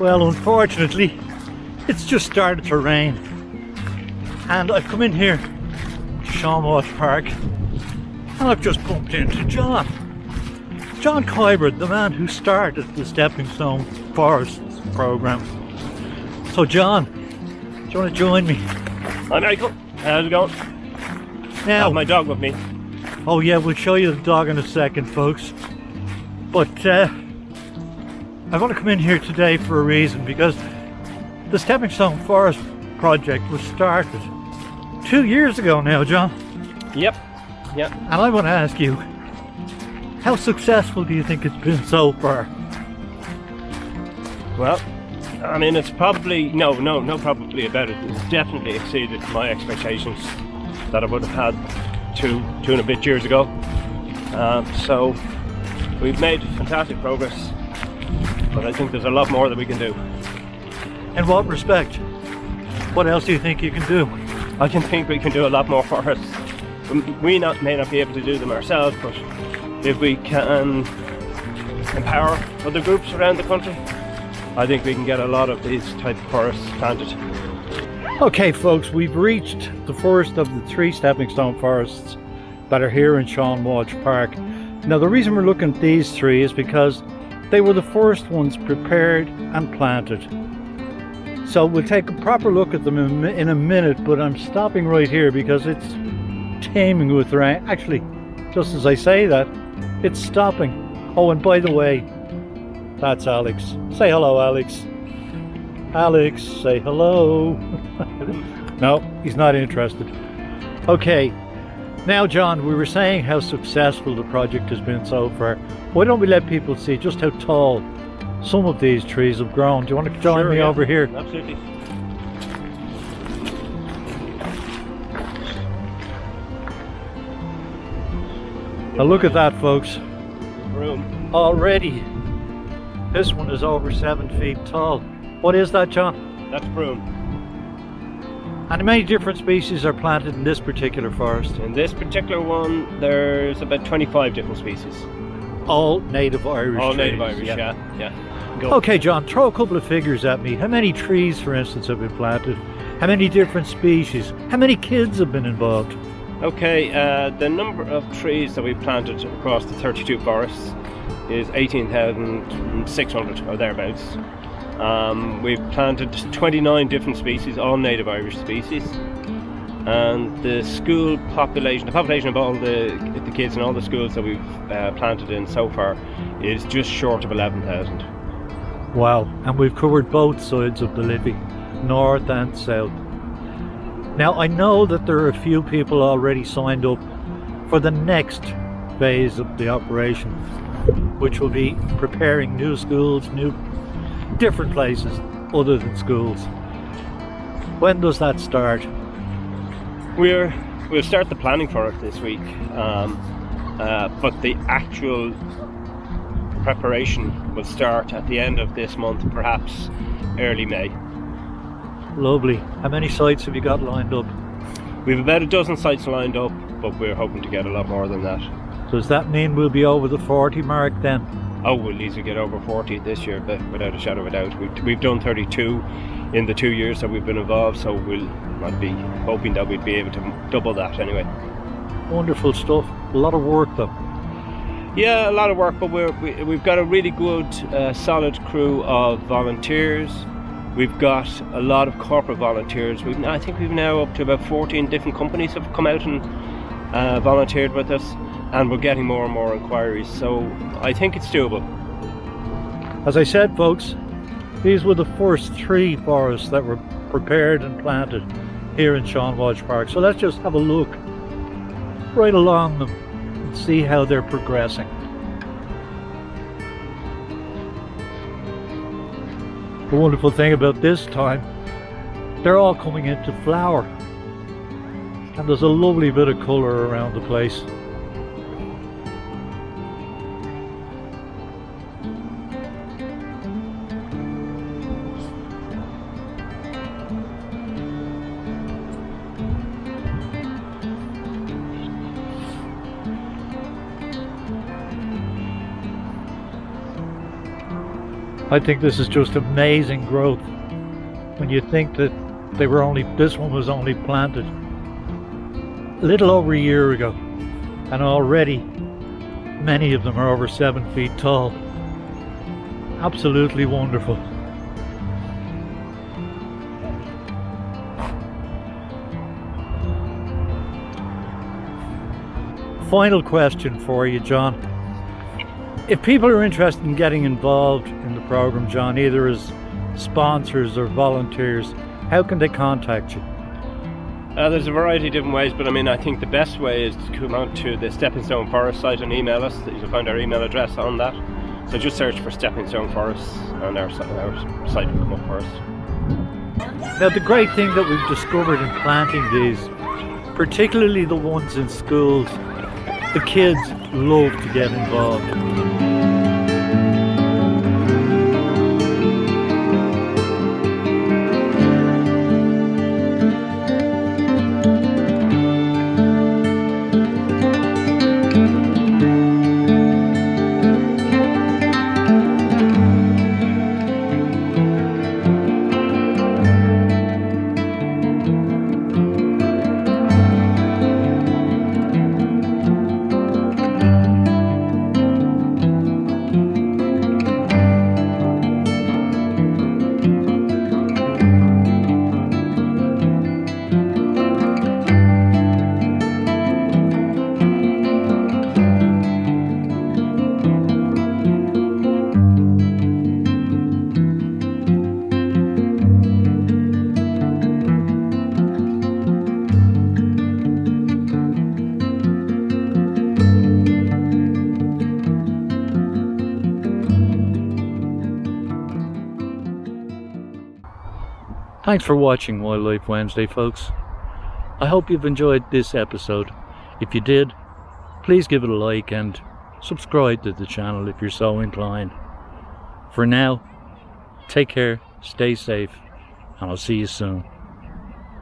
Well, unfortunately, it's just started to rain. And I've come in here to Sean Walsh Park and I've just bumped into John. John Kybert, the man who started the Stepping Stone Forests program. So John, do you want to join me? Hi Michael, how's it going? I Now, have my dog with me. oh yeah, we'll show you the dog in a second, folks. But I want to come in here today for a reason, because the Stepping Stone Forest project was started 2 years ago now, John. Yep. And I want to ask you, how successful do you think it's been so far? Well, I mean, it's probably, no probably about it. It's definitely exceeded my expectations that I would have had two and a bit years ago. So we've made fantastic progress, but I think there's a lot more that we can do. In what respect? What else do you think you can do? I can think we can do a lot more for us. We may not be able to do them ourselves, but if we can empower other groups around the country, I think we can get a lot of these type of forests planted. Okay folks, we've reached the first of the 3 stepping stone forests that are here in Sean Walsh Park. Now the reason we're looking at these 3 is because they were the first ones prepared and planted. So we'll take a proper look at them in a minute, but I'm stopping right here because it's teeming with rain. Actually, just as I say that, it's stopping. Oh, and by the way, that's Alex. Say hello, Alex. Alex, say hello. No, he's not interested. Okay, now John, we were saying how successful the project has been so far. Why don't we let people see just how tall some of these trees have grown? Do you want to join me over here? Absolutely. Now look at that, folks. Room. Already, this one is over 7 feet tall. What is that, John? That's broom. And many different species are planted in this particular forest. In this particular one, there's about 25 different species. All native Irish All trees. native Irish, yeah. Go. Okay, John, throw a couple of figures at me. How many trees, for instance, have been planted? How many different species? How many kids have been involved? Okay, the number of trees that we've planted across the 32 forests is 18,600 or thereabouts. We've planted 29 different species, all native Irish species. And the school population, the population of all the kids in all the schools that we've planted in so far is just short of 11,000. Wow, and we've covered both sides of the Liffey, north and south. Now I know that there are a few people already signed up for the next phase of the operation, which will be preparing new schools, different places other than schools. When does that start? We'll start the planning for it this week, but the actual preparation will start at the end of this month, perhaps early May. Lovely. How many sites have you got lined up? We've about a dozen sites lined up, but we're hoping to get a lot more than that. Does that mean we'll be over the 40 mark then? Oh, we'll easily get over 40 this year, but without a shadow of a doubt. We've done 32 in the 2 years that we've been involved, so I'd be hoping that we'd be able to double that anyway. Wonderful stuff. A lot of work though. Yeah, a lot of work, but we've got a really good, solid crew of volunteers. We've got a lot of corporate volunteers. I think we've now up to about 14 different companies have come out and volunteered with us, and we're getting more and more inquiries, so I think it's doable. As I said, folks, these were the first 3 forests that were prepared and planted here in Sean Walsh Park. So let's just have a look right along them and see how they're progressing. The wonderful thing about this time, they're all coming into flower, and there's a lovely bit of colour around the place. I think this is just amazing growth. When you think that this one was only planted a little over a year ago, and already many of them are over 7 feet tall. Absolutely wonderful. Final question for you, John. If people are interested in getting involved in the program, John, either as sponsors or volunteers, how can they contact you? There's a variety of different ways, but I think the best way is to come out to the Stepping Stone Forest site and email us. You'll find our email address on that. So just search for Stepping Stone Forests and our site will come up first. Now, the great thing that we've discovered in planting these, particularly the ones in schools, the kids love to get involved. Thanks for watching Wildlife Wednesday, folks. I hope you've enjoyed this episode. If you did, please give it a like and subscribe to the channel if you're so inclined. For now, take care, stay safe, and I'll see you soon.